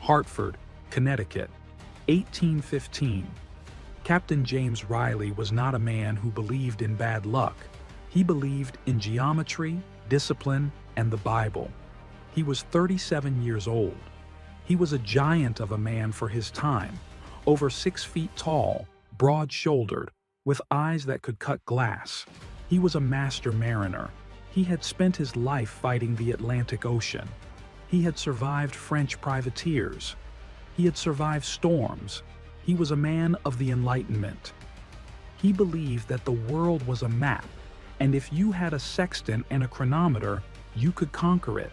Hartford, Connecticut, 1815. Captain James Riley was not a man who believed in bad luck. He believed in geometry, discipline, and the Bible. He was 37 years old. He was a giant of a man for his time, over 6 feet tall, broad-shouldered, with eyes that could cut glass. He was a master mariner. He had spent his life fighting the Atlantic Ocean. He had survived French privateers. He had survived storms. He was a man of the Enlightenment. He believed that the world was a map, and if you had a sextant and a chronometer, you could conquer it.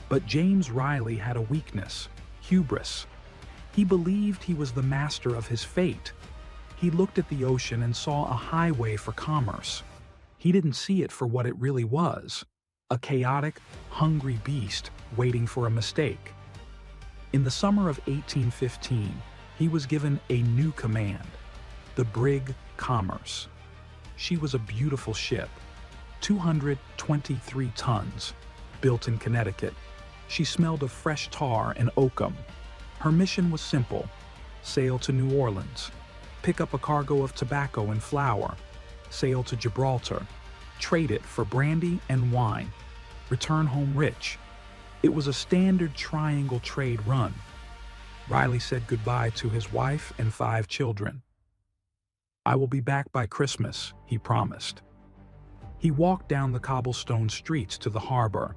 But James Riley had a weakness: hubris. He believed he was the master of his fate. He looked at the ocean and saw a highway for commerce. He didn't see it for what it really was: a chaotic, hungry beast waiting for a mistake. In the summer of 1815, he was given a new command, the brig Commerce. She was a beautiful ship, 223 tons, built in Connecticut. She smelled of fresh tar and oakum. Her mission was simple: sail to New Orleans, pick up a cargo of tobacco and flour, sail to Gibraltar, trade it for brandy and wine, return home rich. It was a standard triangle trade run. Riley said goodbye to his wife and 5 children. "I will be back by Christmas," he promised. He walked down the cobblestone streets to the harbor.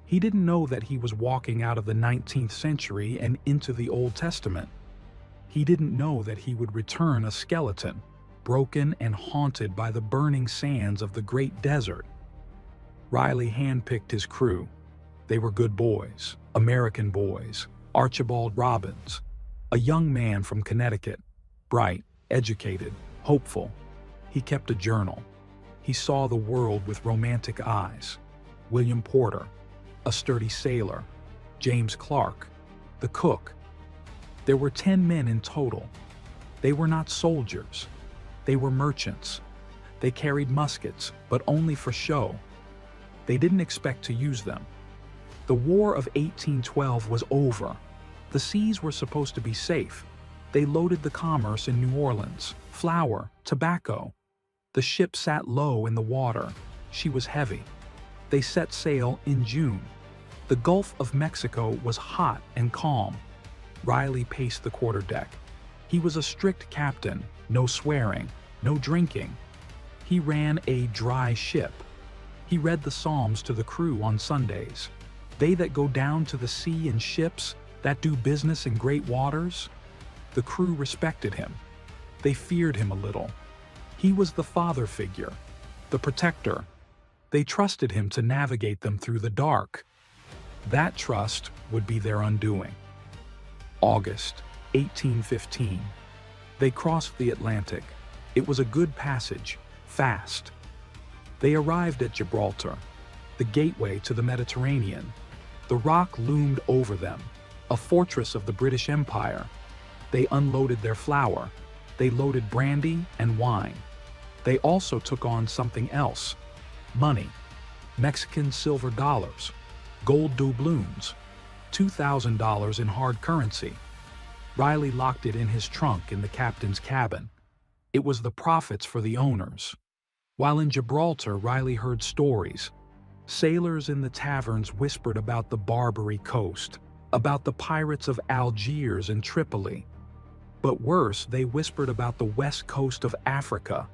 He didn't know that he was walking out of the 19th century and into the Old Testament. He didn't know that he would return a skeleton, broken and haunted by the burning sands of the great desert. Riley handpicked his crew. They were good boys, American boys. Archibald Robbins, a young man from Connecticut, bright, educated, hopeful. He kept a journal. He saw the world with romantic eyes. William Porter, a sturdy sailor. James Clark, the cook. There were 10 men in total. They were not soldiers. They were merchants. They carried muskets, but only for show. They didn't expect to use them. The War of 1812 was over. The seas were supposed to be safe. They loaded the commerce in New Orleans: flour, tobacco. The ship sat low in the water. She was heavy. They set sail in June. The Gulf of Mexico was hot and calm. Riley paced the quarterdeck. He was a strict captain: no swearing, no drinking. He ran a dry ship. He read the Psalms to the crew on Sundays. They that go down to the sea in ships, that do business in great waters. The crew respected him. They feared him a little. He was the father figure, the protector. They trusted him to navigate them through the dark. That trust would be their undoing. August 1815. They crossed the Atlantic. It was a good passage, fast. They arrived at Gibraltar, the gateway to the Mediterranean. The rock loomed over them, a fortress of the British Empire. They unloaded their flour. They loaded brandy and wine. They also took on something else: money, Mexican silver dollars, gold doubloons, $2,000 in hard currency. Riley locked it in his trunk in the captain's cabin. It was the profits for the owners. While in Gibraltar, Riley heard stories. Sailors in the taverns whispered about the Barbary coast, about the pirates of Algiers and Tripoli. But worse, they whispered about the west coast of Africa.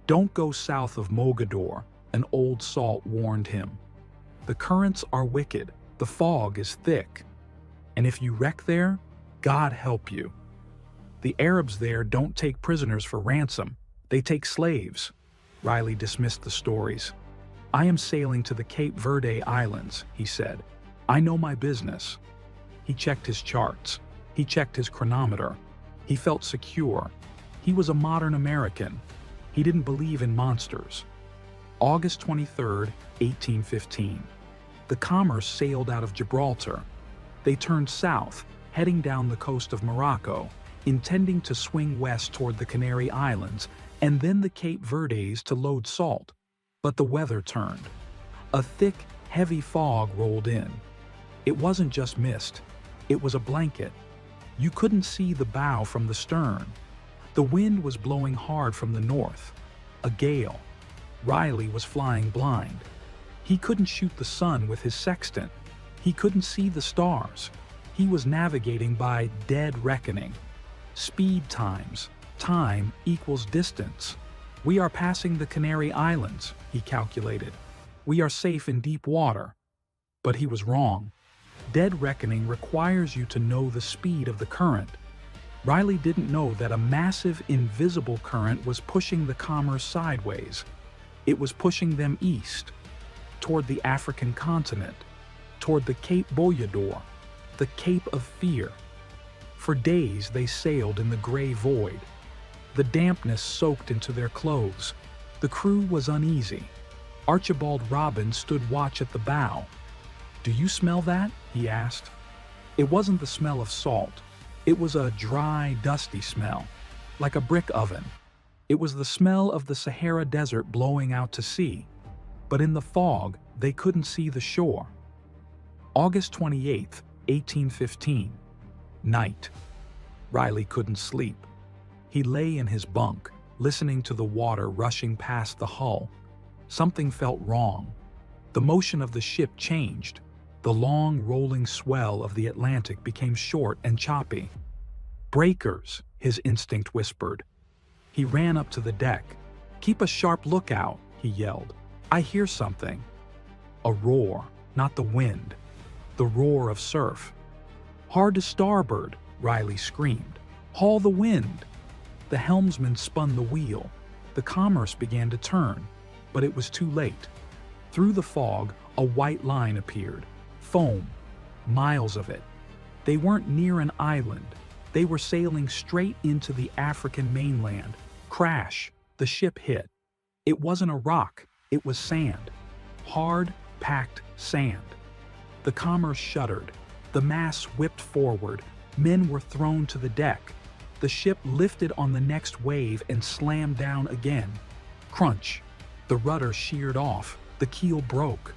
"Don't go south of Mogador," an old salt warned him. "The currents are wicked, the fog is thick. And if you wreck there, God help you. The Arabs there don't take prisoners for ransom, they take slaves." Riley dismissed the stories. "I am sailing to the Cape Verde Islands," he said. "I know my business." He checked his charts. He checked his chronometer. He felt secure. He was a modern American. He didn't believe in monsters. August 23, 1815. The Commerce sailed out of Gibraltar. They turned south, heading down the coast of Morocco, intending to swing west toward the Canary Islands and then the Cape Verdes to load salt. But the weather turned. A thick, heavy fog rolled in. It wasn't just mist. It was a blanket. You couldn't see the bow from the stern. The wind was blowing hard from the north. A gale. Riley was flying blind. He couldn't shoot the sun with his sextant. He couldn't see the stars. He was navigating by dead reckoning. Speed times time equals distance. We are passing the Canary Islands, he calculated. We are safe in deep water. But he was wrong. Dead reckoning requires you to know the speed of the current. Riley didn't know that a massive invisible current was pushing the commerce sideways. It was pushing them east, toward the African continent, toward the Cape Bojador, the Cape of Fear. For days they sailed in the gray void. The dampness soaked into their clothes. The crew was uneasy. Archibald Robbins stood watch at the bow. "Do you smell that?" he asked. It wasn't the smell of salt. It was a dry, dusty smell, like a brick oven. It was the smell of the Sahara Desert blowing out to sea. But in the fog, they couldn't see the shore. August 28, 1815. Night. Riley couldn't sleep. He lay in his bunk, listening to the water rushing past the hull. Something felt wrong. The motion of the ship changed. The long, rolling swell of the Atlantic became short and choppy. "Breakers," his instinct whispered. He ran up to the deck. "Keep a sharp lookout," he yelled. "I hear something." A roar, not the wind. The roar of surf. "Hard to starboard," Riley screamed. "Haul the wind." The helmsman spun the wheel. The commerce began to turn, but it was too late. Through the fog, a white line appeared. Foam. Miles of it. They weren't near an island. They were sailing straight into the African mainland. Crash. The ship hit. It wasn't a rock. It was sand. Hard, packed sand. The commerce shuddered. The masts whipped forward. Men were thrown to the deck. The ship lifted on the next wave and slammed down again. Crunch. The rudder sheared off. The keel broke.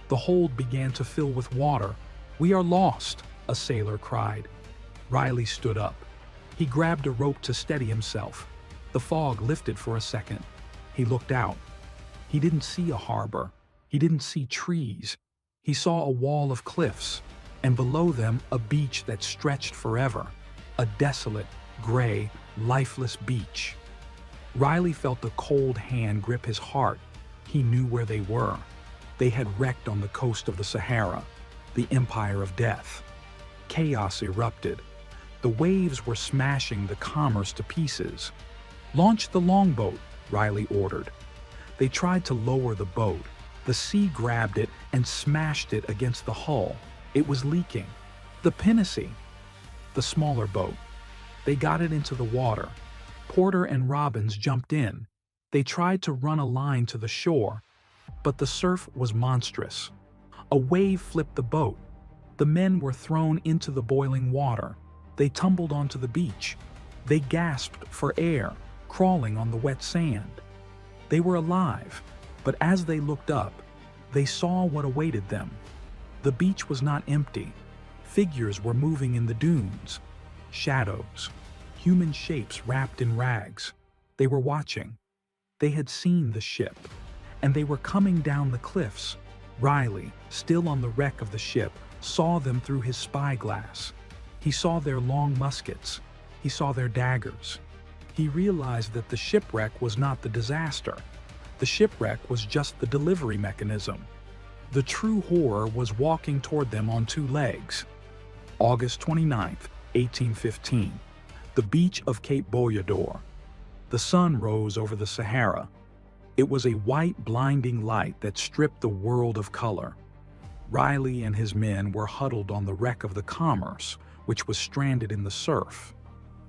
The hold began to fill with water. "We are lost," a sailor cried. Riley stood up. He grabbed a rope to steady himself. The fog lifted for a second. He looked out. He didn't see a harbor. He didn't see trees. He saw a wall of cliffs, and below them a beach that stretched forever. A desolate, gray, lifeless beach. Riley felt a cold hand grip his heart. He knew where they were. They had wrecked on the coast of the Sahara, the empire of death. Chaos erupted. The waves were smashing the commerce to pieces. "Launch the longboat," Riley ordered. They tried to lower the boat. The sea grabbed it and smashed it against the hull. It was leaking. The pinnace, the smaller boat. They got it into the water. Porter and Robbins jumped in. They tried to run a line to the shore, but the surf was monstrous. A wave flipped the boat. The men were thrown into the boiling water. They tumbled onto the beach. They gasped for air, crawling on the wet sand. They were alive, but as they looked up, they saw what awaited them. The beach was not empty. Figures were moving in the dunes. Shadows. Human shapes wrapped in rags. They were watching. They had seen the ship, and they were coming down the cliffs. Riley, still on the wreck of the ship, saw them through his spyglass. He saw their long muskets. He saw their daggers. He realized that the shipwreck was not the disaster. The shipwreck was just the delivery mechanism. The true horror was walking toward them on two legs. August 29th, 1815. The beach of Cape Bojador. The sun rose over the Sahara. It was a white, blinding light that stripped the world of color. Riley and his men were huddled on the wreck of the Commerce, which was stranded in the surf.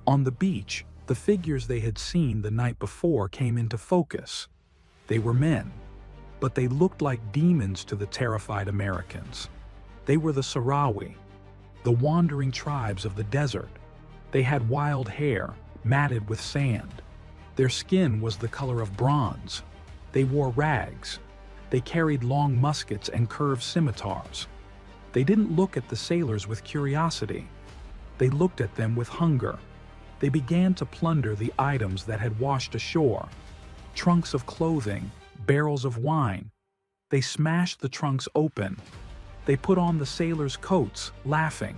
On the beach, the figures they had seen the night before came into focus. They were men, but they looked like demons to the terrified Americans. They were the Sahrawi, the wandering tribes of the desert. They had wild hair, matted with sand. Their skin was the color of bronze. They wore rags. They carried long muskets and curved scimitars. They didn't look at the sailors with curiosity. They looked at them with hunger. They began to plunder the items that had washed ashore. Trunks of clothing, barrels of wine. They smashed the trunks open. They put on the sailors' coats, laughing.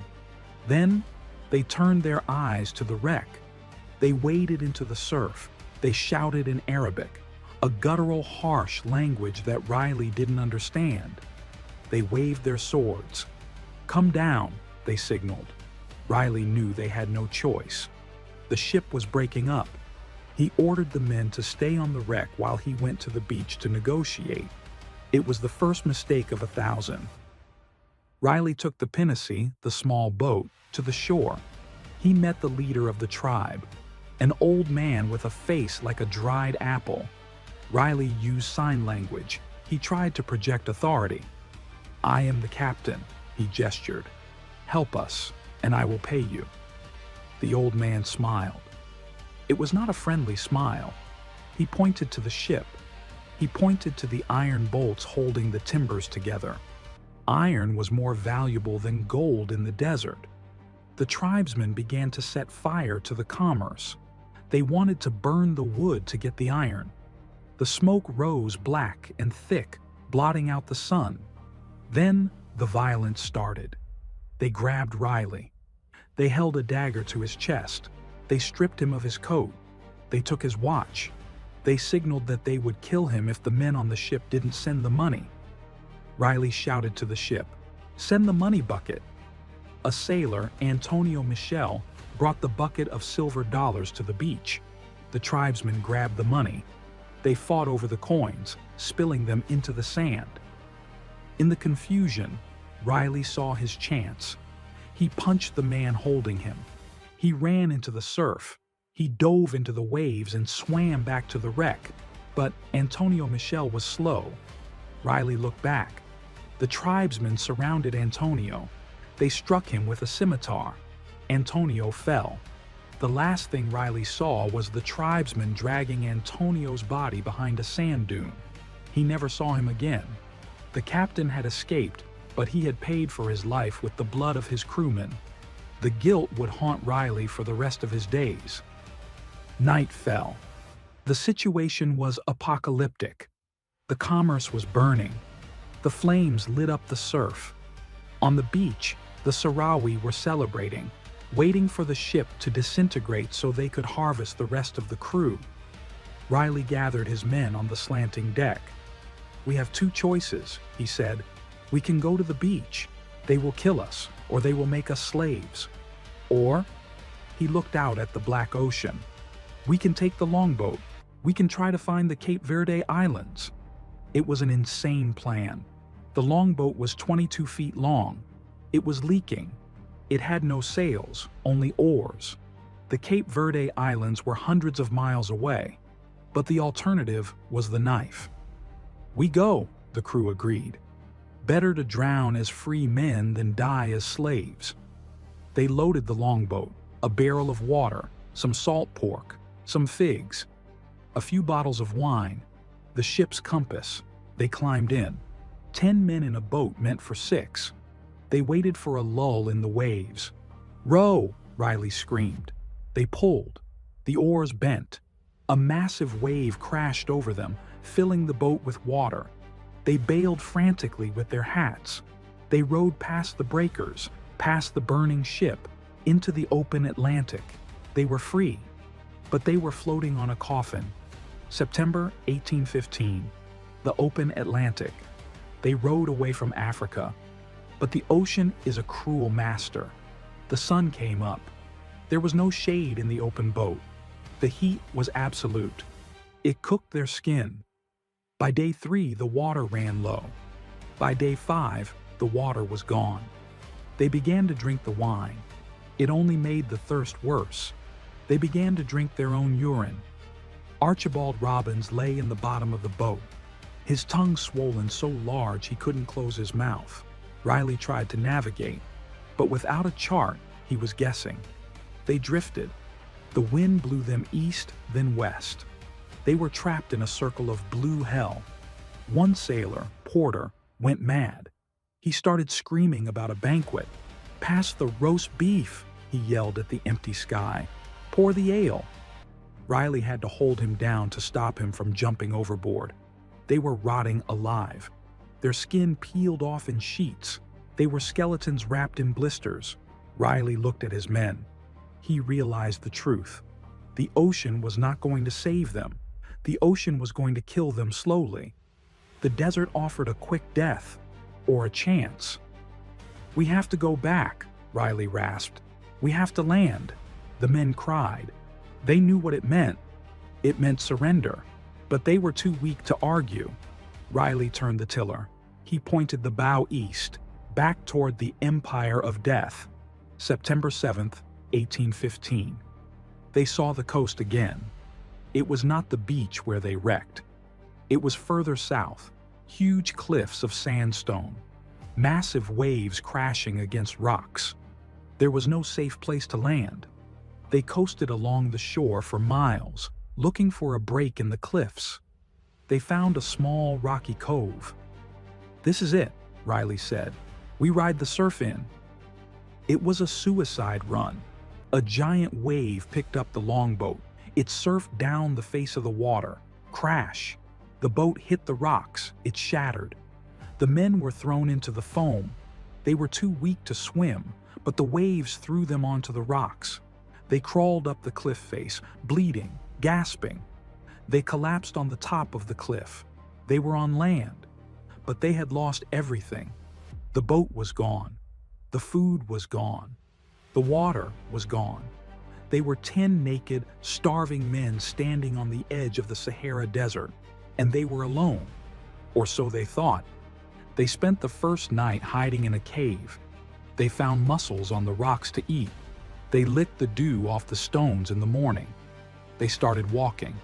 Then, they turned their eyes to the wreck. They waded into the surf. They shouted in Arabic, a guttural, harsh language that Riley didn't understand. They waved their swords. "Come down," they signaled. Riley knew they had no choice. The ship was breaking up. He ordered the men to stay on the wreck while he went to the beach to negotiate. It was the first mistake of 1,000. Riley took the pinnace, the small boat, to the shore. He met the leader of the tribe, an old man with a face like a dried apple. Riley used sign language. He tried to project authority. "I am the captain," he gestured. "Help us, and I will pay you." The old man smiled. It was not a friendly smile. He pointed to the ship. He pointed to the iron bolts holding the timbers together. Iron was more valuable than gold in the desert. The tribesmen began to set fire to the commerce. They wanted to burn the wood to get the iron. The smoke rose black and thick, blotting out the sun. Then the violence started. They grabbed Riley. They held a dagger to his chest. They stripped him of his coat. They took his watch. They signaled that they would kill him if the men on the ship didn't send the money. Riley shouted to the ship, "Send the money bucket." A sailor, Antonio Michel, brought the bucket of silver dollars to the beach. The tribesmen grabbed the money. They fought over the coins, spilling them into the sand. In the confusion, Riley saw his chance. He punched the man holding him. He ran into the surf. He dove into the waves and swam back to the wreck. But Antonio Michel was slow. Riley looked back. The tribesmen surrounded Antonio. They struck him with a scimitar. Antonio fell. The last thing Riley saw was the tribesmen dragging Antonio's body behind a sand dune. He never saw him again. The captain had escaped, but he had paid for his life with the blood of his crewmen. The guilt would haunt Riley for the rest of his days. Night fell. The situation was apocalyptic. The commerce was burning. The flames lit up the surf. On the beach, the Sahrawi were celebrating, waiting for the ship to disintegrate so they could harvest the rest of the crew. Riley gathered his men on the slanting deck. "We have two choices," he said. "We can go to the beach. They will kill us, or they will make us slaves. Or," he looked out at the black ocean, "we can take the longboat. We can try to find the Cape Verde Islands." It was an insane plan. The longboat was 22 feet long. It was leaking. It had no sails, only oars. The Cape Verde Islands were hundreds of miles away, but the alternative was the knife. "We go," the crew agreed. Better to drown as free men than die as slaves. They loaded the longboat, a barrel of water, some salt pork, some figs, a few bottles of wine, the ship's compass. They climbed in. 10 men in a boat meant for 6. They waited for a lull in the waves. "Row!" Riley screamed. They pulled. The oars bent. A massive wave crashed over them, filling the boat with water. They bailed frantically with their hats. They rowed past the breakers, past the burning ship, into the open Atlantic. They were free, but they were floating on a coffin. September 1815. The open Atlantic. They rowed away from Africa. But the ocean is a cruel master. The sun came up. There was no shade in the open boat. The heat was absolute. It cooked their skin. By day 3, the water ran low. By day 5, the water was gone. They began to drink the wine. It only made the thirst worse. They began to drink their own urine. Archibald Robbins lay in the bottom of the boat, his tongue swollen so large he couldn't close his mouth. Riley tried to navigate, but without a chart, he was guessing. They drifted. The wind blew them east, then west. They were trapped in a circle of blue hell. One sailor, Porter, went mad. He started screaming about a banquet. "Pass the roast beef," he yelled at the empty sky. "Pour the ale." Riley had to hold him down to stop him from jumping overboard. They were rotting alive. Their skin peeled off in sheets. They were skeletons wrapped in blisters. Riley looked at his men. He realized the truth. The ocean was not going to save them. The ocean was going to kill them slowly. The desert offered a quick death, or a chance. "We have to go back," Riley rasped. "We have to land." The men cried. They knew what it meant. It meant surrender. But they were too weak to argue. Riley turned the tiller. He pointed the bow east, back toward the Empire of Death. September 7th, 1815. They saw the coast again. It was not the beach where they wrecked. It was further south, huge cliffs of sandstone, massive waves crashing against rocks. There was no safe place to land. They coasted along the shore for miles, looking for a break in the cliffs. They found a small rocky cove. "This is it," Riley said. "We ride the surf in." It was a suicide run. A giant wave picked up the longboat. It surfed down the face of the water. Crash. The boat hit the rocks. It shattered. The men were thrown into the foam. They were too weak to swim, but the waves threw them onto the rocks. They crawled up the cliff face, bleeding, gasping. They collapsed on the top of the cliff. They were on land, but they had lost everything. The boat was gone. The food was gone. The water was gone. They were 10 naked, starving men standing on the edge of the Sahara Desert, and they were alone, or so they thought. They spent the first night hiding in a cave. They found mussels on the rocks to eat. They licked the dew off the stones in the morning. They started walking.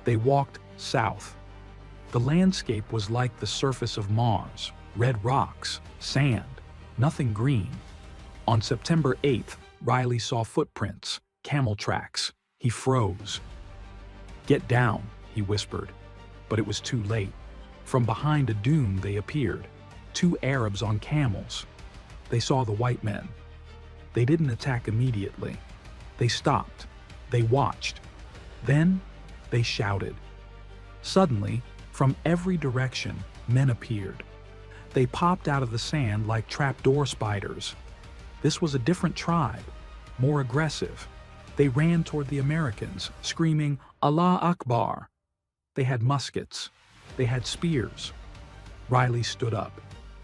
They walked south. The landscape was like the surface of Mars, red rocks, sand, nothing green. On September 8th, Riley saw footprints, camel tracks. He froze. "Get down," he whispered, but it was too late. From behind a dune they appeared, 2 Arabs on camels. They saw the white men. They didn't attack immediately. They stopped. They watched. Then they shouted. Suddenly, from every direction, men appeared. They popped out of the sand like trapdoor spiders. This was a different tribe, more aggressive. They ran toward the Americans, screaming, "Allah Akbar!" They had muskets. They had spears. Riley stood up.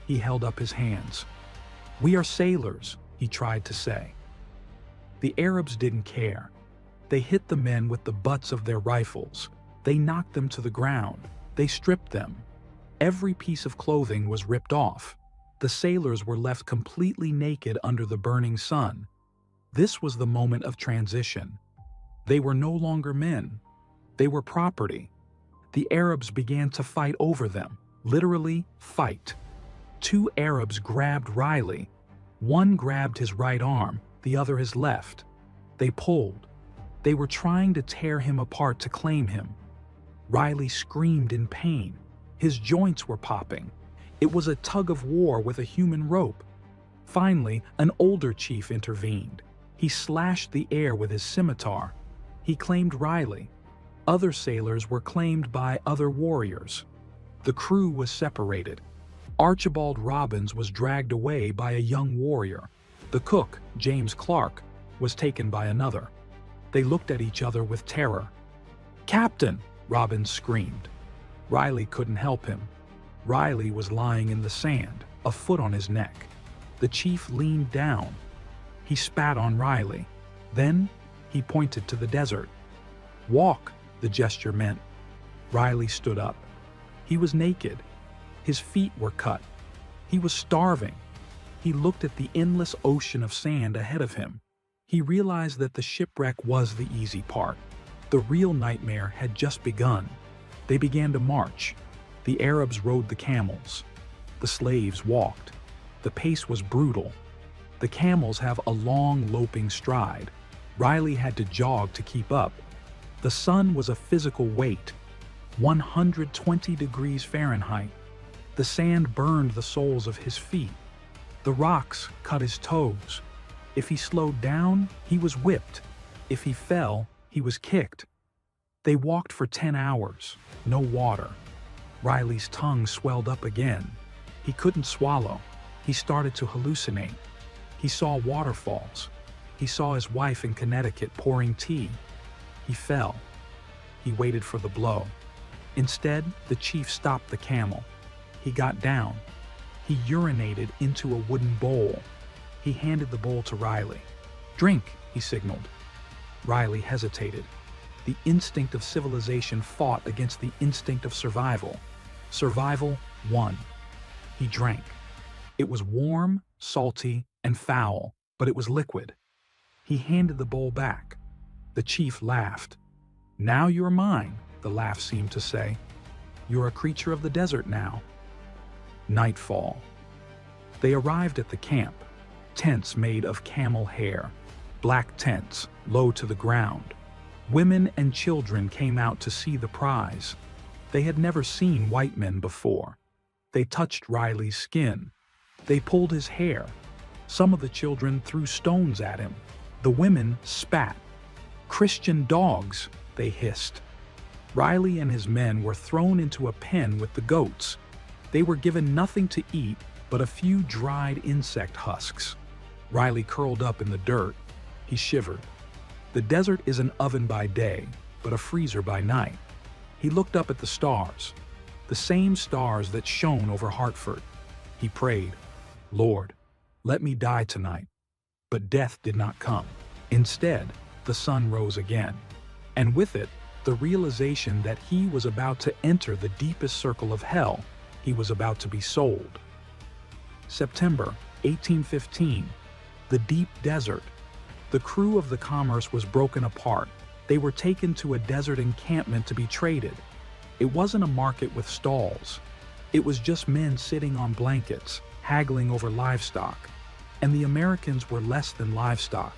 He held up his hands. "We are sailors," he tried to say. The Arabs didn't care. They hit the men with the butts of their rifles. They knocked them to the ground. They stripped them. Every piece of clothing was ripped off. The sailors were left completely naked under the burning sun. This was the moment of transition. They were no longer men. They were property. The Arabs began to fight over them, literally fight. 2 Arabs grabbed Riley. One grabbed his right arm, the other his left. They pulled. They were trying to tear him apart to claim him. Riley screamed in pain. His joints were popping. It was a tug of war with a human rope. Finally, an older chief intervened. He slashed the air with his scimitar. He claimed Riley. Other sailors were claimed by other warriors. The crew was separated. Archibald Robbins was dragged away by a young warrior. The cook, James Clark, was taken by another. They looked at each other with terror. "Captain!" Robbins screamed. Riley couldn't help him. Riley was lying in the sand, a foot on his neck. The chief leaned down. He spat on Riley. Then he pointed to the desert. "Walk," the gesture meant. Riley stood up. He was naked. His feet were cut. He was starving. He looked at the endless ocean of sand ahead of him. He realized that the shipwreck was the easy part. The real nightmare had just begun. They began to march. The Arabs rode the camels. The slaves walked. The pace was brutal. The camels have a long, loping stride. Riley had to jog to keep up. The sun was a physical weight, 120 degrees Fahrenheit. The sand burned the soles of his feet. The rocks cut his toes. If he slowed down, he was whipped. If he fell, he was kicked. They walked for 10 hours, no water. Riley's tongue swelled up again. He couldn't swallow. He started to hallucinate. He saw waterfalls. He saw his wife in Connecticut pouring tea. He fell. He waited for the blow. Instead, the chief stopped the camel. He got down. He urinated into a wooden bowl. He handed the bowl to Riley. "Drink," he signaled. Riley hesitated. The instinct of civilization fought against the instinct of survival. Survival won. He drank. It was warm, salty, and foul, but it was liquid. He handed the bowl back. The chief laughed. "Now you're mine," the laugh seemed to say. "You're a creature of the desert now." Nightfall. They arrived at the camp. Tents made of camel hair. Black tents, low to the ground. Women and children came out to see the prize. They had never seen white men before. They touched Riley's skin. They pulled his hair. Some of the children threw stones at him. The women spat. "Christian dogs," they hissed. Riley and his men were thrown into a pen with the goats. They were given nothing to eat but a few dried insect husks. Riley curled up in the dirt. He shivered. The desert is an oven by day, but a freezer by night. He looked up at the stars, the same stars that shone over Hartford. He prayed, "Lord, let me die tonight." But death did not come. Instead, the sun rose again, and with it, the realization that he was about to enter the deepest circle of hell. He was about to be sold. September 1815, the deep desert. The crew of the Commerce was broken apart. They were taken to a desert encampment to be traded. It wasn't a market with stalls. It was just men sitting on blankets, haggling over livestock. And the Americans were less than livestock.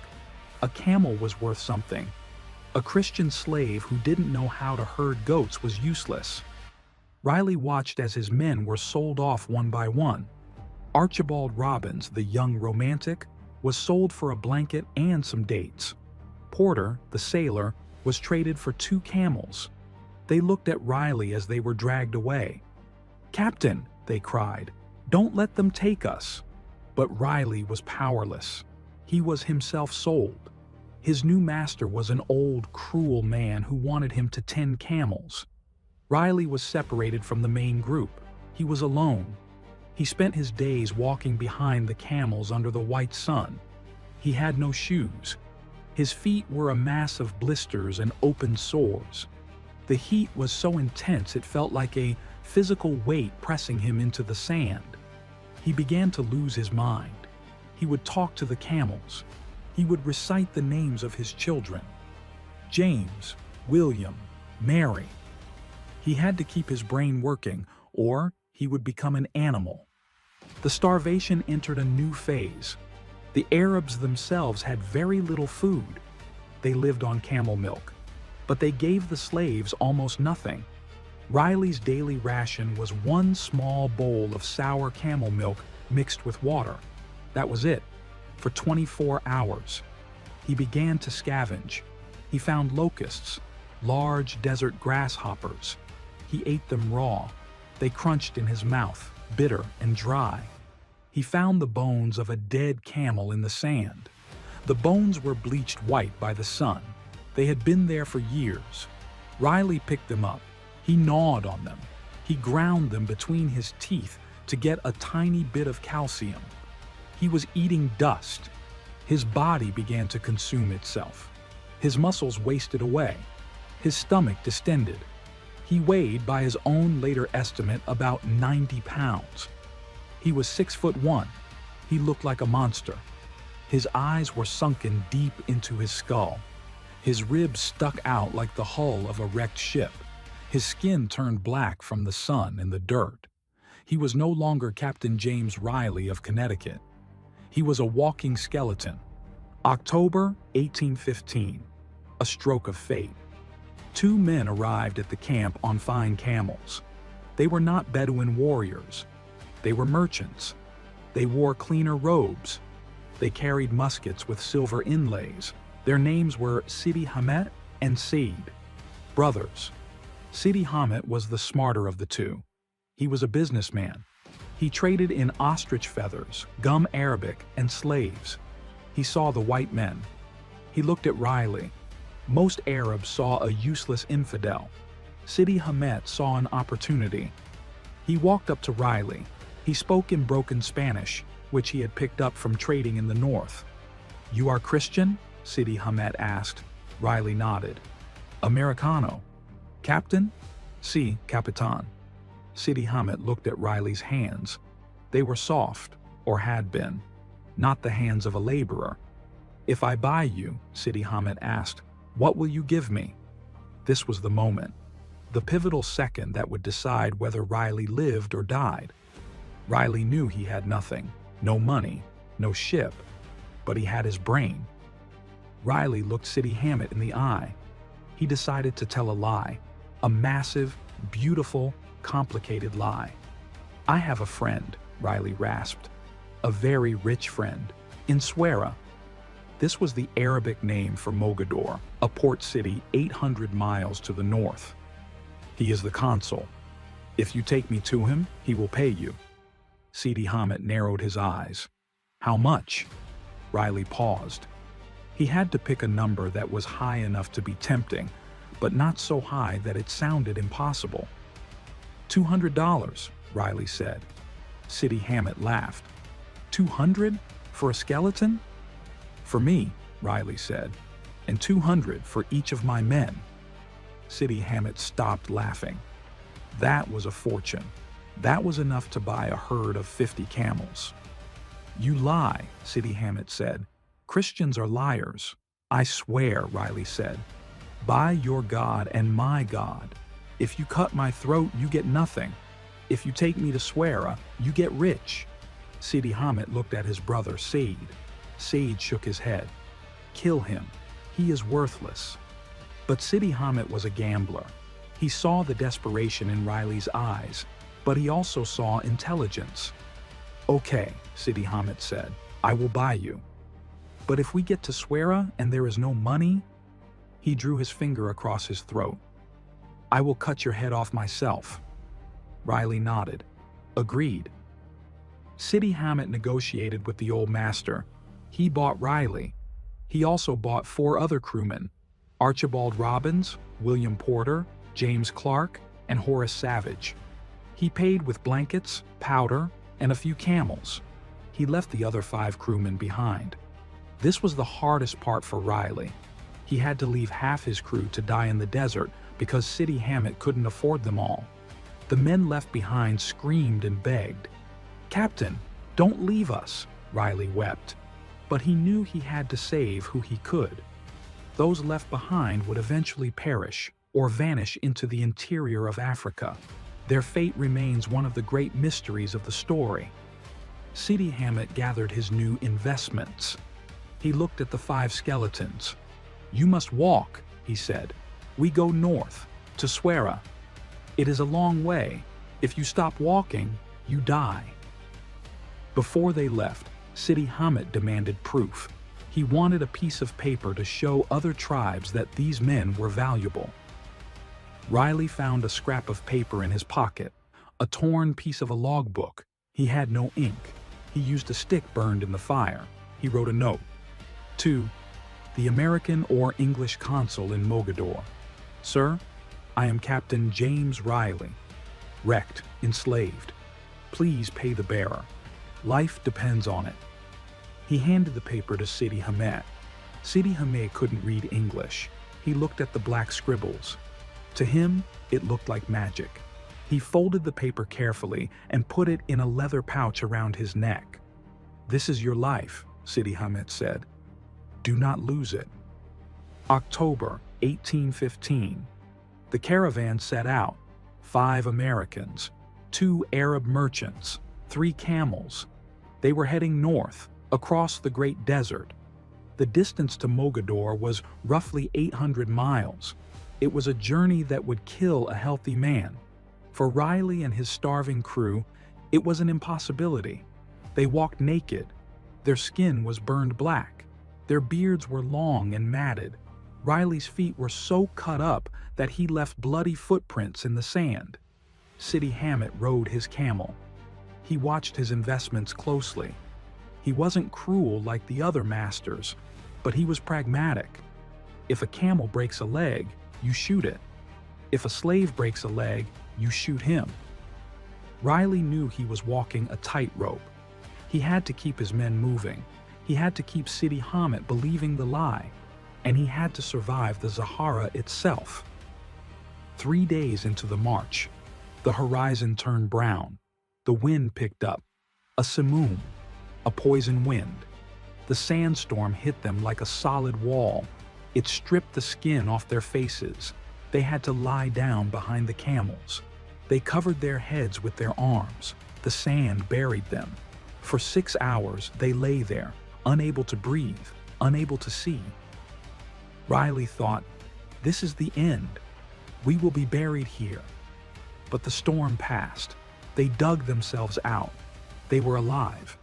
A camel was worth something. A Christian slave who didn't know how to herd goats was useless. Riley watched as his men were sold off one by one. Archibald Robbins, the young romantic, was sold for a blanket and some dates. Porter, the sailor, was traded for 2 camels. They looked at Riley as they were dragged away. "Captain," they cried, "don't let them take us." But Riley was powerless. He was himself sold. His new master was an old, cruel man who wanted him to tend camels. Riley was separated from the main group. He was alone. He spent his days walking behind the camels under the white sun. He had no shoes. His feet were a mass of blisters and open sores. The heat was so intense it felt like a physical weight pressing him into the sand. He began to lose his mind. He would talk to the camels. He would recite the names of his children. James, William, Mary. He had to keep his brain working, or he would become an animal. The starvation entered a new phase. The Arabs themselves had very little food. They lived on camel milk, but they gave the slaves almost nothing. Riley's daily ration was 1 small bowl of sour camel milk mixed with water. That was it, for 24 hours. He began to scavenge. He found locusts, large desert grasshoppers. He ate them raw. They crunched in his mouth, bitter and dry. He found the bones of a dead camel in the sand. The bones were bleached white by the sun. They had been there for years. Riley picked them up. He gnawed on them. He ground them between his teeth to get a tiny bit of calcium. He was eating dust. His body began to consume itself. His muscles wasted away. His stomach distended. He weighed, by his own later estimate, about 90 pounds. He was 6'1". He looked like a monster. His eyes were sunken deep into his skull. His ribs stuck out like the hull of a wrecked ship. His skin turned black from the sun and the dirt. He was no longer Captain James Riley of Connecticut. He was a walking skeleton. October 1815. A stroke of fate. 2 men arrived at the camp on fine camels. They were not Bedouin warriors. They were merchants. They wore cleaner robes. They carried muskets with silver inlays. Their names were Sidi Hamet and Said, brothers. Sidi Hamet was the smarter of the two. He was a businessman. He traded in ostrich feathers, gum arabic, and slaves. He saw the white men. He looked at Riley. Most Arabs saw a useless infidel. Sidi Hamet saw an opportunity. He walked up to Riley. He spoke in broken Spanish, which he had picked up from trading in the north. "You are Christian?" Sidi Hamet asked. Riley nodded. "Americano. Captain?" "Si, Capitan." Sidi Hamet looked at Riley's hands. They were soft, or had been, not the hands of a laborer. "If I buy you," Sidi Hamet asked, "what will you give me?" This was the moment, the pivotal second that would decide whether Riley lived or died. Riley knew he had nothing, no money, no ship, but he had his brain. Riley looked Sidi Hamet in the eye. He decided to tell a lie, a massive, beautiful, complicated lie. "I have a friend," Riley rasped, "a very rich friend, in Suera." This was the Arabic name for Mogador, a port city 800 miles to the north. "He is the consul. If you take me to him, he will pay you." Sidi Hamet narrowed his eyes. "How much?" Riley paused. He had to pick a number that was high enough to be tempting, but not so high that it sounded impossible. $200, Riley said. Sidi Hamet laughed. 200 for a skeleton? For me, Riley said, and 200 for each of my men. Sidi Hamet stopped laughing. That was a fortune. That was enough to buy a herd of 50 camels. "You lie," Sidi Hamet said. "Christians are liars." "I swear," Riley said, "by your God and my God. If you cut my throat, you get nothing. If you take me to Suera, you get rich." Sidi Hamet looked at his brother, Said. Said shook his head. "Kill him. He is worthless." But Sidi Hamet was a gambler. He saw the desperation in Riley's eyes, but he also saw intelligence. "Okay," Sidi Hamet said, "I will buy you. But if we get to Suera and there is no money," he drew his finger across his throat, "I will cut your head off myself." Riley nodded. Agreed. Sidi Hamet negotiated with the old master. He bought Riley. He also bought 4 other crewmen, Archibald Robbins, William Porter, James Clark, and Horace Savage. He paid with blankets, powder, and a few camels. He left the other 5 crewmen behind. This was the hardest part for Riley. He had to leave half his crew to die in the desert because Sidi Hamet couldn't afford them all. The men left behind screamed and begged. "Captain, don't leave us," Riley wept. But he knew he had to save who he could. Those left behind would eventually perish or vanish into the interior of Africa. Their fate remains one of the great mysteries of the story. Sidi Hamet gathered his new investments. He looked at the 5 skeletons. "You must walk," he said. "We go north, to Suera. It is a long way. If you stop walking, you die." Before they left, Sidi Hamet demanded proof. He wanted a piece of paper to show other tribes that these men were valuable. Riley found a scrap of paper in his pocket, a torn piece of a logbook. He had no ink. He used a stick burned in the fire. He wrote a note. To the American or English consul in Mogador. "Sir, I am Captain James Riley. Wrecked, enslaved. Please pay the bearer. Life depends on it." He handed the paper to Sidi Hamet. Sidi Hamet couldn't read English. He looked at the black scribbles. To him, it looked like magic. He folded the paper carefully and put it in a leather pouch around his neck. "This is your life," Sidi Hamet said. "Do not lose it." October 1815. The caravan set out. 5 Americans, 2 Arab merchants, 3 camels. They were heading north, across the great desert. The distance to Mogador was roughly 800 miles. It was a journey that would kill a healthy man. For Riley and his starving crew, it was an impossibility. They walked naked. Their skin was burned black. Their beards were long and matted. Riley's feet were so cut up that he left bloody footprints in the sand. Sidi Hamet rode his camel. He watched his investments closely. He wasn't cruel like the other masters, but he was pragmatic. If a camel breaks a leg, you shoot it. If a slave breaks a leg, you shoot him. Riley knew he was walking a tightrope. He had to keep his men moving. He had to keep Sidi Hamet believing the lie. And he had to survive the Zahara itself. 3 days into the march, the horizon turned brown. The wind picked up. A simoom, a poison wind. The sandstorm hit them like a solid wall. It stripped the skin off their faces. They had to lie down behind the camels. They covered their heads with their arms. The sand buried them. For 6 hours, they lay there, unable to breathe, unable to see. Riley thought, this is the end. We will be buried here. But the storm passed. They dug themselves out. They were alive.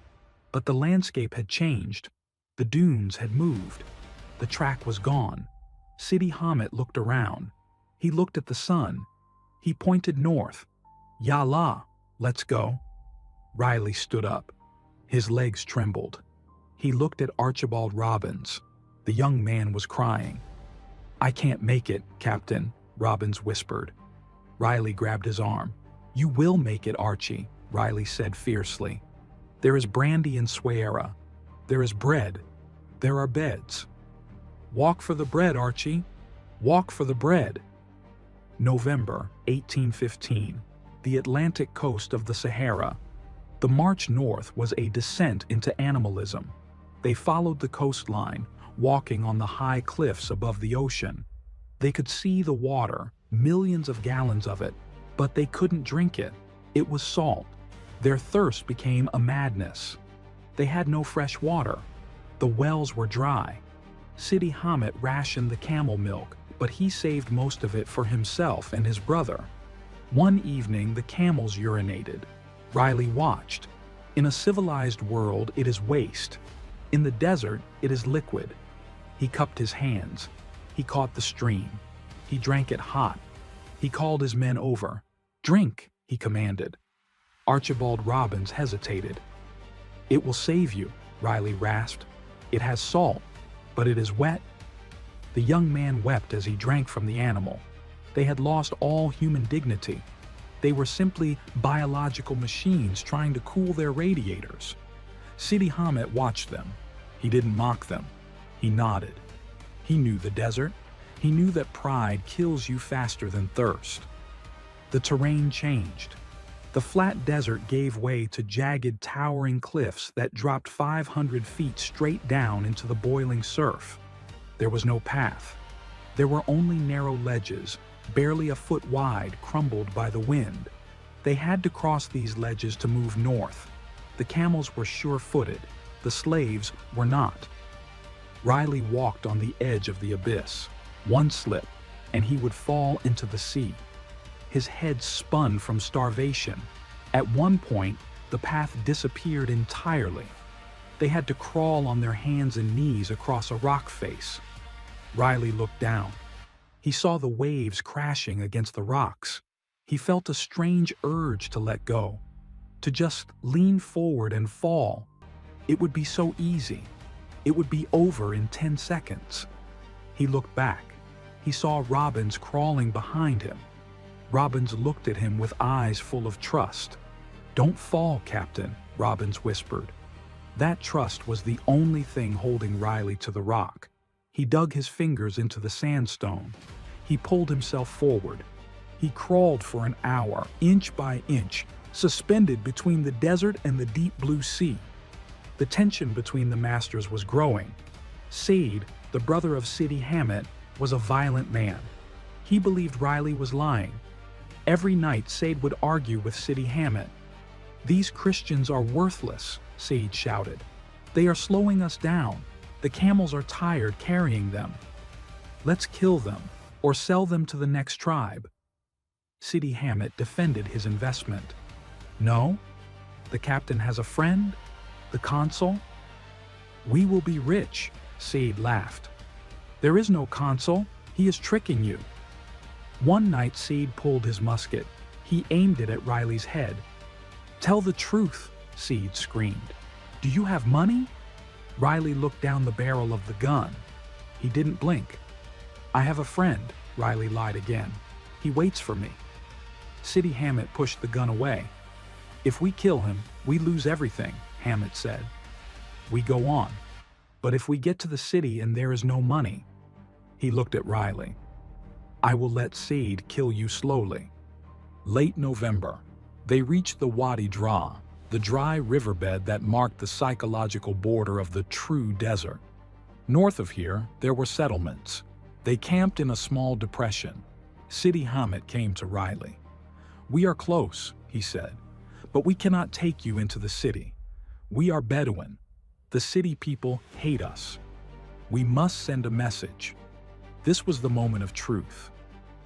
But the landscape had changed. The dunes had moved. The track was gone. Sidi Hamet looked around. He looked at the sun. He pointed north. Yallah, let's go. Riley stood up. His legs trembled. He looked at Archibald Robbins. The young man was crying. I can't make it, Captain, Robbins whispered. Riley grabbed his arm. You will make it, Archie, Riley said fiercely. There is brandy in Sahara. There is bread. There are beds. Walk for the bread, Archie. Walk for the bread. November 1815, the Atlantic coast of the Sahara. The march north was a descent into animalism. They followed the coastline, walking on the high cliffs above the ocean. They could see the water, millions of gallons of it, but they couldn't drink it. It was salt. Their thirst became a madness. They had no fresh water. The wells were dry. Sidi Hamet rationed the camel milk, but he saved most of it for himself and his brother. One evening, the camels urinated. Riley watched. In a civilized world, it is waste. In the desert, it is liquid. He cupped his hands. He caught the stream. He drank it hot. He called his men over. Drink, he commanded. Archibald Robbins hesitated. It will save you, Riley rasped. It has salt, but it is wet. The young man wept as he drank from the animal. They had lost all human dignity. They were simply biological machines trying to cool their radiators. Sidi Hamet watched them. He didn't mock them. He nodded. He knew the desert. He knew that pride kills you faster than thirst. The terrain changed. The flat desert gave way to jagged, towering cliffs that dropped 500 feet straight down into the boiling surf. There was no path. There were only narrow ledges, barely a foot wide, crumbled by the wind. They had to cross these ledges to move north. The camels were sure-footed. The slaves were not. Riley walked on the edge of the abyss. One slip, and he would fall into the sea. His head spun from starvation. At one point, the path disappeared entirely. They had to crawl on their hands and knees across a rock face. Riley looked down. He saw the waves crashing against the rocks. He felt a strange urge to let go, to just lean forward and fall. It would be so easy. It would be over in 10 seconds. He looked back. He saw Robbins crawling behind him. Robbins looked at him with eyes full of trust. "Don't fall, Captain," Robbins whispered. That trust was the only thing holding Riley to the rock. He dug his fingers into the sandstone. He pulled himself forward. He crawled for an hour, inch by inch, suspended between the desert and the deep blue sea. The tension between the masters was growing. Said, the brother of Sidi Hamet, was a violent man. He believed Riley was lying. Every night, Said would argue with Sidi Hamet. "These Christians are worthless," Said shouted. "They are slowing us down. The camels are tired carrying them. Let's kill them, or sell them to the next tribe." Sidi Hamet defended his investment. No? The captain has a friend? The consul? We will be rich, Said laughed. There is no consul. He is tricking you. One night Said pulled his musket. He aimed it at Riley's head. Tell the truth, Said screamed. Do you have money? Riley looked down the barrel of the gun. He didn't blink. I have a friend, Riley lied again. He waits for me. Sidi Hamet pushed the gun away. If we kill him, we lose everything, Hamet said. We go on. But if we get to the city and there is no money, he looked at Riley. I will let Said kill you slowly. Late November, they reached the Wadi Dra, the dry riverbed that marked the psychological border of the true desert. North of here, there were settlements. They camped in a small depression. Sidi Hamet came to Riley. We are close, he said, but we cannot take you into the city. We are Bedouin. The city people hate us. We must send a message. This was the moment of truth.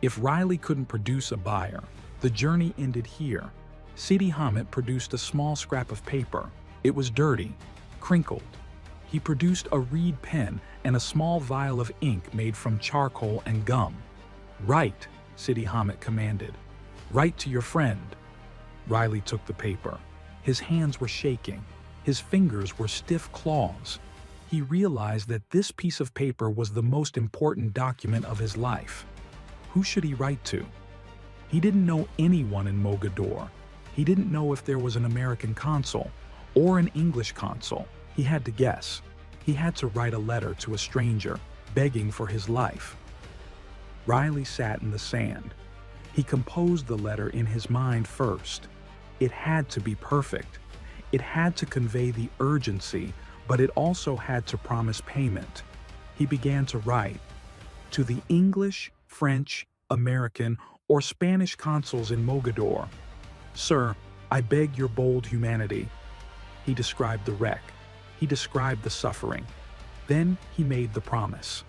If Riley couldn't produce a buyer, the journey ended here. Sidi Hamet produced a small scrap of paper. It was dirty, crinkled. He produced a reed pen and a small vial of ink made from charcoal and gum. Write, Sidi Hamet commanded. Write to your friend. Riley took the paper. His hands were shaking. His fingers were stiff claws. He realized that this piece of paper was the most important document of his life. Who should he write to? He didn't know anyone in Mogador. He didn't know if there was an American consul or an English consul. He had to guess. He had to write a letter to a stranger, begging for his life. Riley sat in the sand. He composed the letter in his mind first. It had to be perfect. It had to convey the urgency, but it also had to promise payment. He began to write, to the English, French, American, or Spanish consuls in Mogador. Sir, I beg your bold humanity. He described the wreck. He described the suffering. Then he made the promise.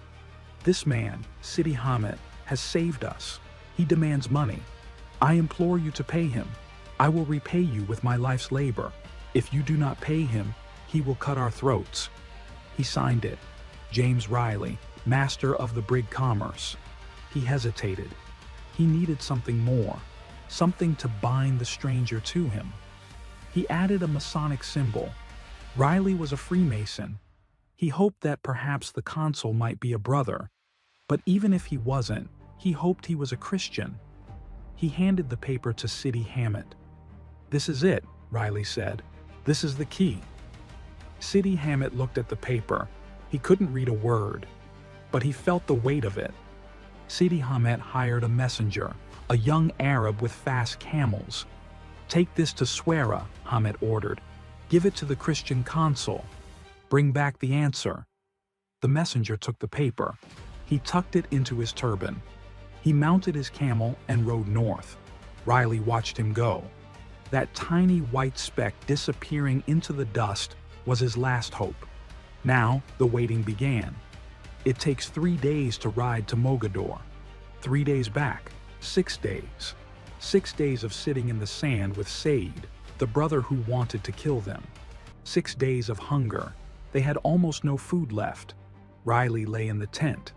This man, Sidi Hamet, has saved us. He demands money. I implore you to pay him. I will repay you with my life's labor. If you do not pay him, he will cut our throats. He signed it. James Riley, master of the brig Commerce. He hesitated. He needed something more, something to bind the stranger to him. He added a Masonic symbol. Riley was a Freemason. He hoped that perhaps the consul might be a brother, but even if he wasn't, he hoped he was a Christian. He handed the paper to Sidi Hamet. This is it, Riley said. This is the key. Sidi Hamet looked at the paper. He couldn't read a word, but he felt the weight of it. Sidi Hamet hired a messenger, a young Arab with fast camels. Take this to Suera, Hamet ordered. Give it to the Christian consul. Bring back the answer. The messenger took the paper. He tucked it into his turban. He mounted his camel and rode north. Riley watched him go. That tiny white speck disappearing into the dust was his last hope. Now the waiting began. It takes 3 days to ride to Mogador. 3 days back, 6 days. 6 days of sitting in the sand with Said, the brother who wanted to kill them. 6 days of hunger. They had almost no food left. Riley lay in the tent.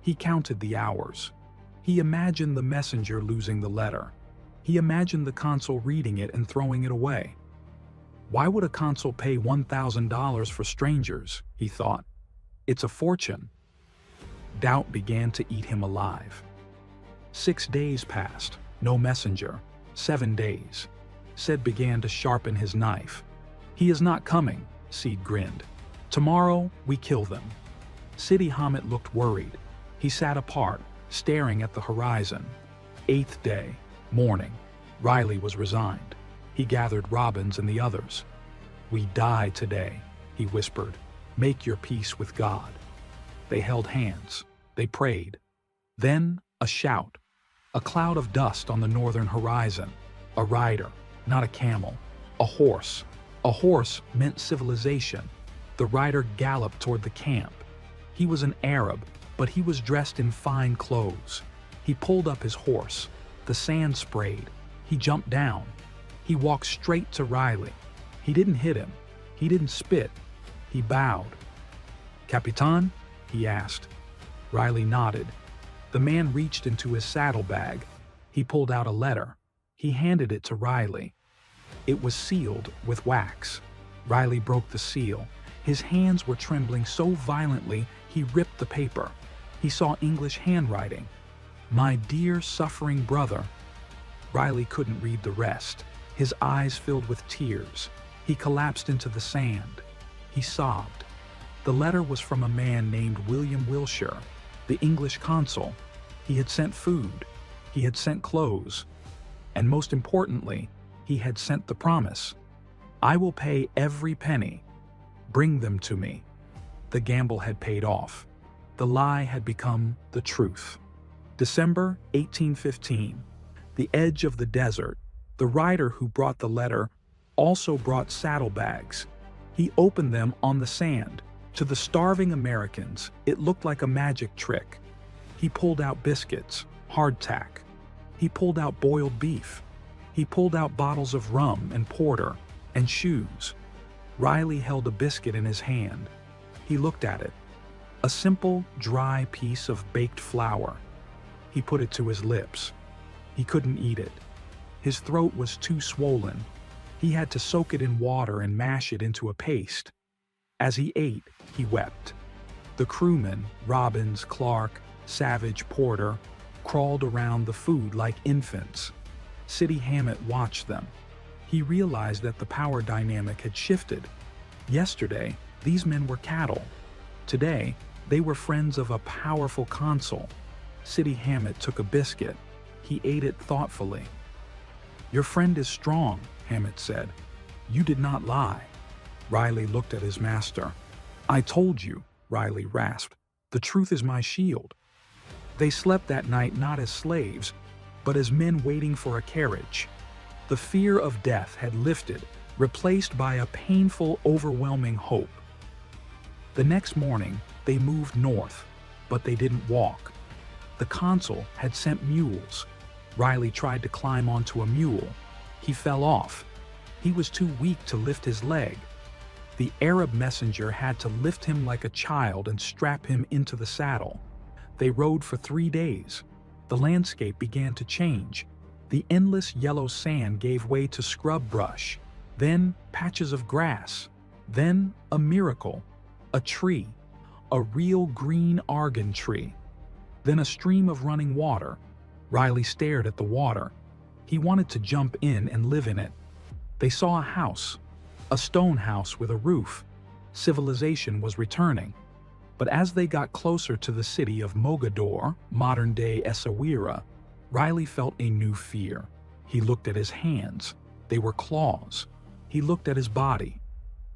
He counted the hours. He imagined the messenger losing the letter. He imagined the consul reading it and throwing it away. Why would a consul pay $1,000 for strangers, he thought. It's a fortune. Doubt began to eat him alive. 6 days passed, no messenger. 7 days. Said began to sharpen his knife. He is not coming, Said grinned. Tomorrow we kill them. Sidi Hamet looked worried. He sat apart, staring at the horizon. 8th day, morning. Riley was resigned. He gathered Robbins and the others. We die today, he whispered. Make your peace with God. They held hands. They prayed. Then a shout. A cloud of dust on the northern horizon. A rider, not a camel. A horse. A horse meant civilization. The rider galloped toward the camp. He was an Arab, but he was dressed in fine clothes. He pulled up his horse. The sand sprayed. He jumped down. He walked straight to Riley. He didn't hit him. He didn't spit. He bowed. "Capitan?" he asked. Riley nodded. The man reached into his saddlebag. He pulled out a letter. He handed it to Riley. It was sealed with wax. Riley broke the seal. His hands were trembling so violently he ripped the paper. He saw English handwriting. "My dear suffering brother." Riley couldn't read the rest. His eyes filled with tears. He collapsed into the sand. He sobbed. The letter was from a man named William Wilshire, the English consul. He had sent food. He had sent clothes. And most importantly, he had sent the promise. "I will pay every penny. Bring them to me." The gamble had paid off. The lie had become the truth. December 1815. The edge of the desert. The rider who brought the letter also brought saddlebags. He opened them on the sand. To the starving Americans, it looked like a magic trick. He pulled out biscuits, hardtack. He pulled out boiled beef. He pulled out bottles of rum and porter and shoes. Riley held a biscuit in his hand. He looked at it. A simple, dry piece of baked flour. He put it to his lips. He couldn't eat it. His throat was too swollen. He had to soak it in water and mash it into a paste. As he ate, he wept. The crewmen, Robbins, Clark, Savage, Porter, crawled around the food like infants. Sidi Hamet watched them. He realized that the power dynamic had shifted. Yesterday, these men were cattle. Today, they were friends of a powerful consul. Sidi Hamet took a biscuit. He ate it thoughtfully. "Your friend is strong," Hamet said. "You did not lie." Riley looked at his master. "I told you," Riley rasped. "The truth is my shield." They slept that night not as slaves, but as men waiting for a carriage. The fear of death had lifted, replaced by a painful, overwhelming hope. The next morning, they moved north, but they didn't walk. The consul had sent mules. Riley tried to climb onto a mule. He fell off. He was too weak to lift his leg. The Arab messenger had to lift him like a child and strap him into the saddle. They rode for 3 days. The landscape began to change. The endless yellow sand gave way to scrub brush, then patches of grass, then a miracle, a tree, a real green argan tree, then a stream of running water. Riley stared at the water. He wanted to jump in and live in it. They saw a house, a stone house with a roof. Civilization was returning. But as they got closer to the city of Mogador, modern-day Essaouira, Riley felt a new fear. He looked at his hands. They were claws. He looked at his body.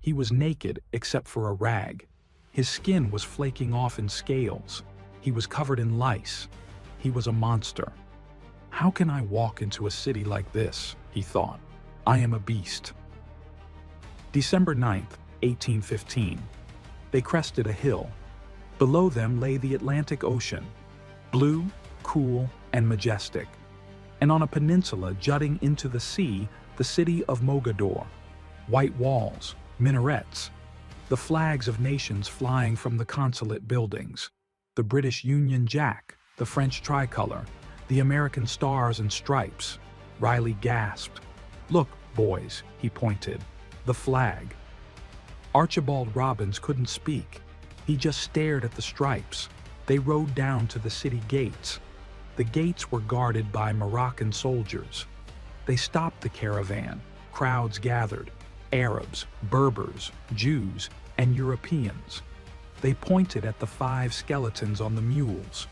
He was naked except for a rag. His skin was flaking off in scales. He was covered in lice. He was a monster. "How can I walk into a city like this?" he thought. "I am a beast." December 9th, 1815. They crested a hill. Below them lay the Atlantic Ocean, blue, cool, and majestic. And on a peninsula jutting into the sea, the city of Mogador. White walls, minarets, the flags of nations flying from the consulate buildings, the British Union Jack, the French tricolor, the American stars and stripes. Riley gasped. "Look, boys," he pointed, "the flag." Archibald Robbins couldn't speak. He just stared at the stripes. They rode down to the city gates. The gates were guarded by Moroccan soldiers. They stopped the caravan. Crowds gathered. Arabs, Berbers, Jews, and Europeans. They pointed at the 5 skeletons on the mules.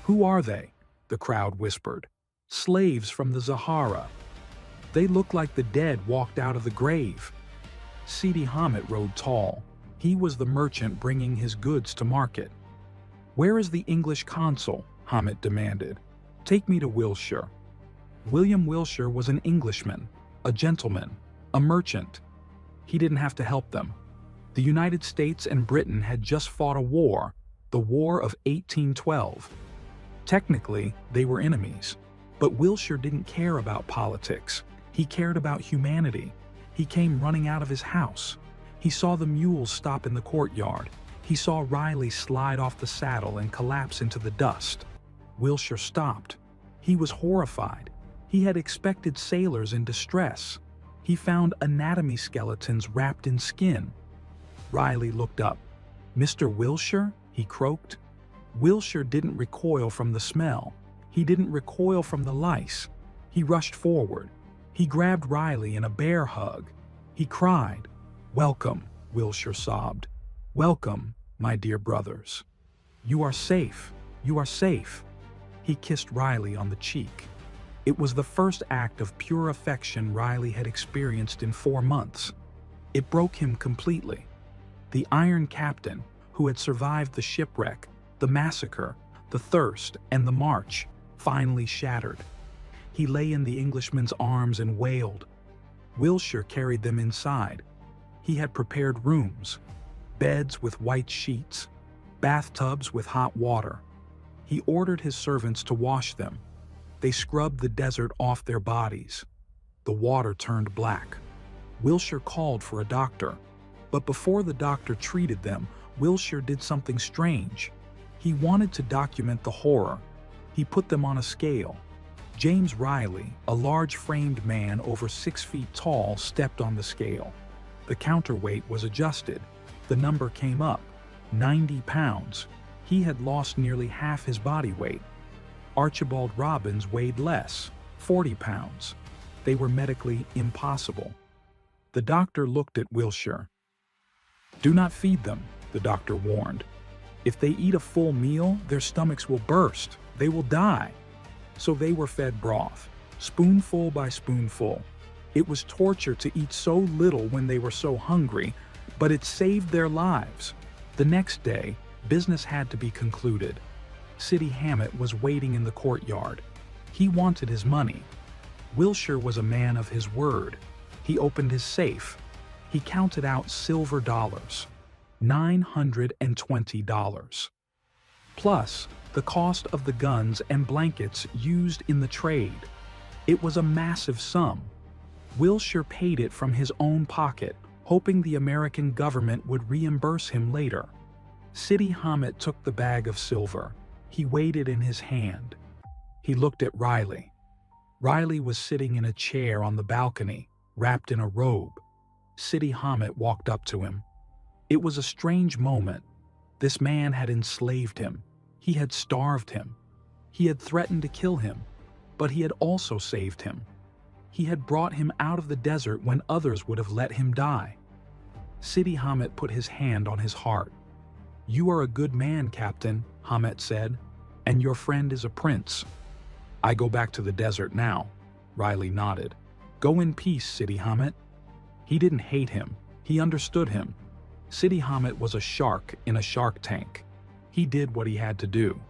"Who are they?" the crowd whispered. "Slaves from the Zahara. They look like the dead walked out of the grave." Sidi Hamet rode tall. He was the merchant bringing his goods to market. "Where is the English consul?" Hamet demanded. "Take me to Wilshire." William Wilshire was an Englishman, a gentleman, a merchant. He didn't have to help them. The United States and Britain had just fought a war, the War of 1812. Technically, they were enemies, But Wilshire didn't care about politics. He cared about humanity. He came running out of his house. He saw the mules stop in the courtyard. He saw Riley slide off the saddle and collapse into the dust. Wilshire stopped. He was horrified. He had expected sailors in distress. He found anatomy skeletons wrapped in skin. Riley looked up. "Mr. Wilshire?" he croaked. Wilshire didn't recoil from the smell. He didn't recoil from the lice. He rushed forward. He grabbed Riley in a bear hug. He cried. "Welcome," Wilshire sobbed. "Welcome, my dear brothers. You are safe. You are safe." He kissed Riley on the cheek. It was the first act of pure affection Riley had experienced in 4 months. It broke him completely. The Iron Captain, who had survived the shipwreck, the massacre, the thirst, and the march, finally shattered. He lay in the Englishman's arms and wailed. Wilshire carried them inside. He had prepared rooms, beds with white sheets, bathtubs with hot water. He ordered his servants to wash them. They scrubbed the desert off their bodies. The water turned black. Wilshire called for a doctor. But before the doctor treated them, Wilshire did something strange. He wanted to document the horror. He put them on a scale. James Riley, a large-framed man over 6 feet tall, stepped on the scale. The counterweight was adjusted. The number came up, 90 pounds. He had lost nearly half his body weight. Archibald Robbins weighed less, 40 pounds. They were medically impossible. The doctor looked at Wilshire. "Do not feed them," the doctor warned. "If they eat a full meal, their stomachs will burst. They will die." So they were fed broth, spoonful by spoonful. It was torture to eat so little when they were so hungry, but it saved their lives. The next day, business had to be concluded. Sidi Hamet was waiting in the courtyard. He wanted his money. Wilshire was a man of his word. He opened his safe. He counted out silver dollars, $920, plus the cost of the guns and blankets used in the trade. It was a massive sum. Wilshire paid it from his own pocket, hoping the American government would reimburse him later. Sidi Hamet took the bag of silver. He weighed it in his hand. He looked at Riley. Riley was sitting in a chair on the balcony, wrapped in a robe. Sidi Hamet walked up to him. It was a strange moment. This man had enslaved him. He had starved him. He had threatened to kill him, but he had also saved him. He had brought him out of the desert when others would have let him die. Sidi Hamet put his hand on his heart. "You are a good man, Captain," Hamet said, "and your friend is a prince." "I go back to the desert now," Riley nodded. "Go in peace, Sidi Hamet." He didn't hate him. He understood him. Sidi Hamet was a shark in a shark tank. He did what he had to do.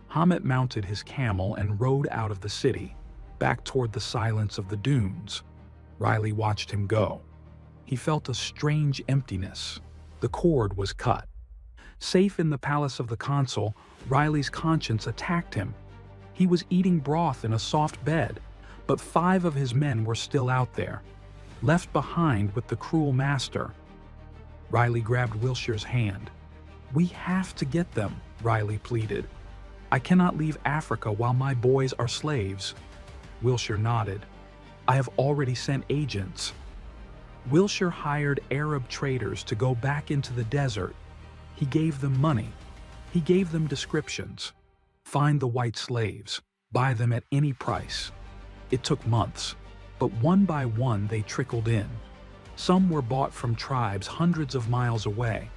Hamet mounted his camel and rode out of the city, back toward the silence of the dunes. Riley watched him go. He felt a strange emptiness. The cord was cut. Safe in the palace of the consul, Riley's conscience attacked him. He was eating broth in a soft bed, but 5 of his men were still out there, left behind with the cruel master. Riley grabbed Wilshire's hand. "We have to get them," Riley pleaded. "I cannot leave Africa while my boys are slaves." Wilshire nodded. "I have already sent agents." Wilshire hired Arab traders to go back into the desert. He gave them money. He gave them descriptions. Find the white slaves. Buy them at any price. It took months, but one by one they trickled in. Some were bought from tribes hundreds of miles away.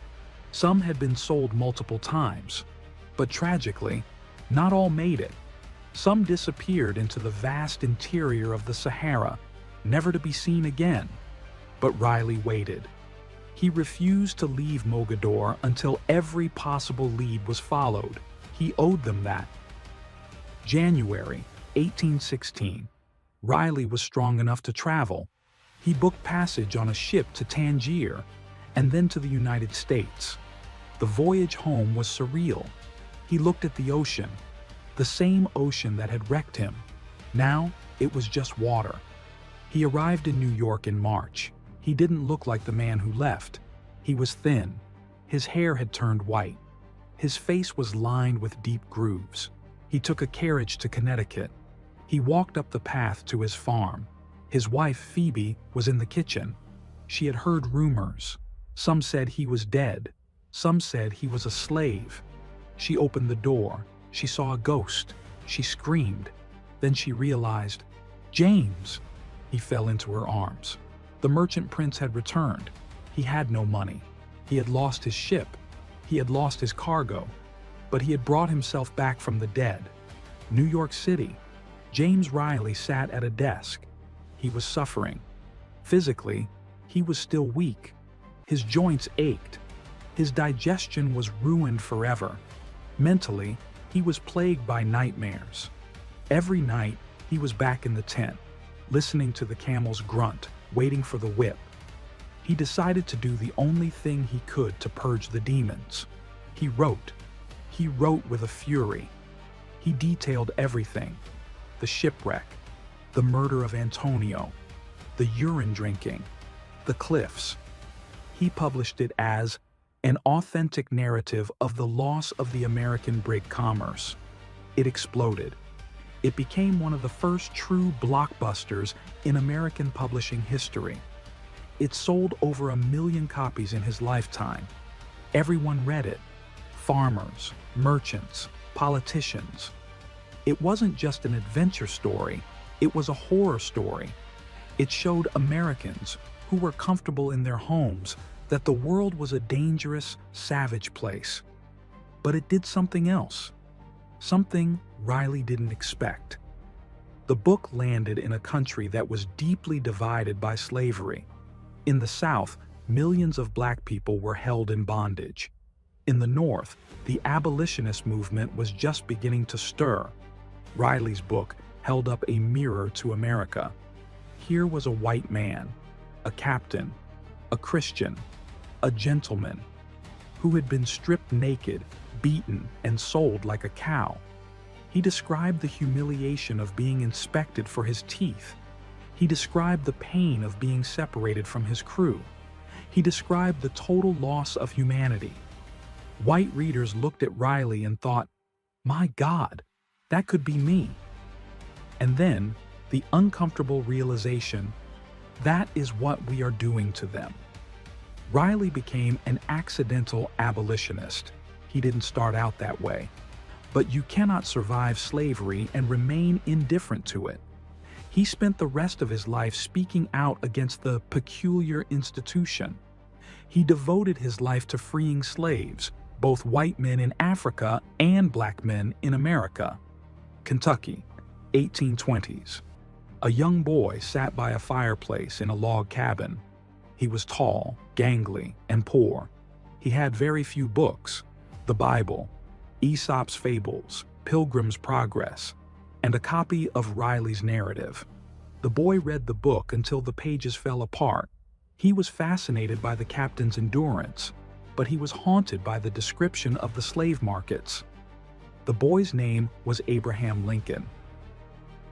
Some had been sold multiple times. But tragically, not all made it. Some disappeared into the vast interior of the Sahara, never to be seen again. But Riley waited. He refused to leave Mogador until every possible lead was followed. He owed them that. January 1816. Riley was strong enough to travel. He booked passage on a ship to Tangier and then to the United States. The voyage home was surreal. He looked at the ocean, the same ocean that had wrecked him. Now, it was just water. He arrived in New York in March. He didn't look like the man who left. He was thin. His hair had turned white. His face was lined with deep grooves. He took a carriage to Connecticut. He walked up the path to his farm. His wife, Phoebe, was in the kitchen. She had heard rumors. Some said he was dead. Some said he was a slave. She opened the door. She saw a ghost. She screamed. Then she realized, James! He fell into her arms. The merchant prince had returned. He had no money. He had lost his ship. He had lost his cargo. But he had brought himself back from the dead. New York City. James Riley sat at a desk. He was suffering. Physically, he was still weak. His joints ached. His digestion was ruined forever. Mentally, he was plagued by nightmares. Every night, he was back in the tent, listening to the camels grunt, waiting for the whip. He decided to do the only thing he could to purge the demons. He wrote. He wrote with a fury. He detailed everything: the shipwreck, the murder of Antonio, the urine drinking, the cliffs. He published it as an authentic narrative of the loss of the American brig commerce. It exploded. It became one of the first true blockbusters in American publishing history. It sold over 1 million copies in his lifetime. Everyone read it. Farmers, merchants, politicians. It wasn't just an adventure story, it was a horror story. It showed Americans who were comfortable in their homes that the world was a dangerous, savage place. But it did something else. Something Riley didn't expect. The book landed in a country that was deeply divided by slavery. In the South, millions of black people were held in bondage. In the North, the abolitionist movement was just beginning to stir. Riley's book held up a mirror to America. Here was a white man, a captain, a Christian, a gentleman, who had been stripped naked, beaten, and sold like a cow. He described the humiliation of being inspected for his teeth. He described the pain of being separated from his crew. He described the total loss of humanity. White readers looked at Riley and thought, "My God, that could be me." And then, the uncomfortable realization, that is what we are doing to them. Riley became an accidental abolitionist. He didn't start out that way. But you cannot survive slavery and remain indifferent to it. He spent the rest of his life speaking out against the peculiar institution. He devoted his life to freeing slaves, both white men in Africa and black men in America. Kentucky, 1820s. A young boy sat by a fireplace in a log cabin. He was tall, gangly, and poor. He had very few books: the Bible, Aesop's Fables, Pilgrim's Progress, and a copy of Riley's narrative. The boy read the book until the pages fell apart. He was fascinated by the captain's endurance, but he was haunted by the description of the slave markets. The boy's name was Abraham Lincoln.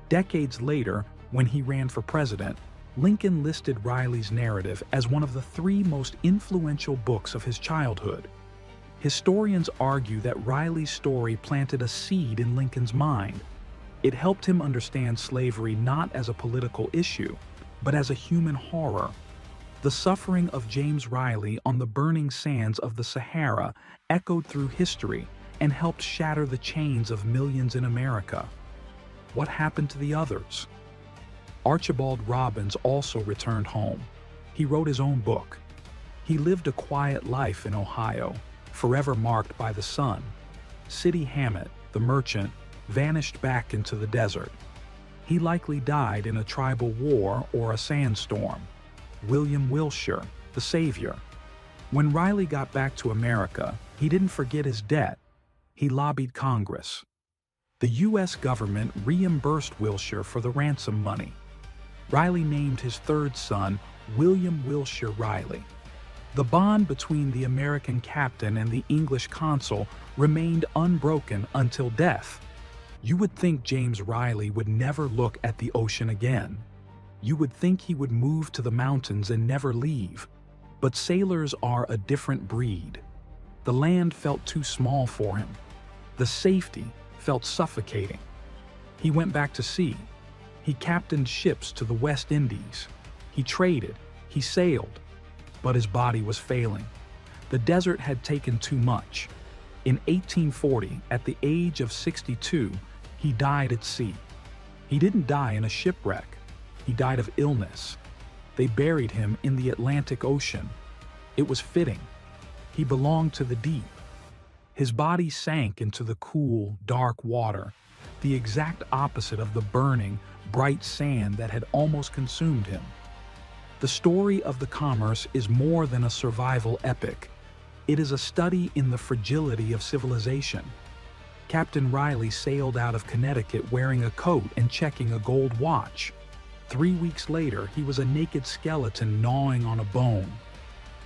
Decades later, when he ran for president, Lincoln listed Riley's narrative as one of the 3 most influential books of his childhood. Historians argue that Riley's story planted a seed in Lincoln's mind. It helped him understand slavery not as a political issue, but as a human horror. The suffering of James Riley on the burning sands of the Sahara echoed through history and helped shatter the chains of millions in America. What happened to the others? Archibald Robbins also returned home. He wrote his own book. He lived a quiet life in Ohio, forever marked by the sun. Sidi Hamet, the merchant, vanished back into the desert. He likely died in a tribal war or a sandstorm. William Wilshire, the savior. When Riley got back to America, he didn't forget his debt. He lobbied Congress. The U.S. government reimbursed Wilshire for the ransom money. Riley named his 3rd son William Wilshire Riley. The bond between the American captain and the English consul remained unbroken until death. You would think James Riley would never look at the ocean again. You would think he would move to the mountains and never leave. But sailors are a different breed. The land felt too small for him. The safety felt suffocating. He went back to sea. He captained ships to the West Indies. He traded. He sailed. But his body was failing. The desert had taken too much. In 1840, at the age of 62, he died at sea. He didn't die in a shipwreck. He died of illness. They buried him in the Atlantic Ocean. It was fitting. He belonged to the deep. His body sank into the cool, dark water, the exact opposite of the burning, bright sand that had almost consumed him. The story of the Commerce is more than a survival epic. It is a study in the fragility of civilization. Captain Riley sailed out of Connecticut wearing a coat and checking a gold watch. 3 weeks later, he was a naked skeleton gnawing on a bone.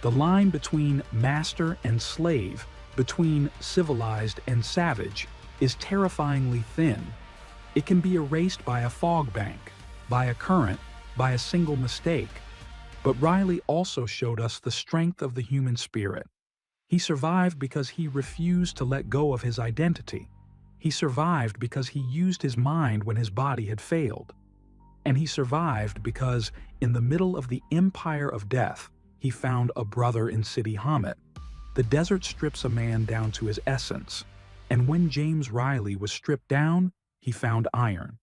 The line between master and slave, between civilized and savage, is terrifyingly thin. It can be erased by a fog bank, by a current, by a single mistake. But Riley also showed us the strength of the human spirit. He survived because he refused to let go of his identity. He survived because he used his mind when his body had failed. And he survived because, in the middle of the empire of death, he found a brother in Sidi Hamet. The desert strips a man down to his essence. And when James Riley was stripped down, he found iron.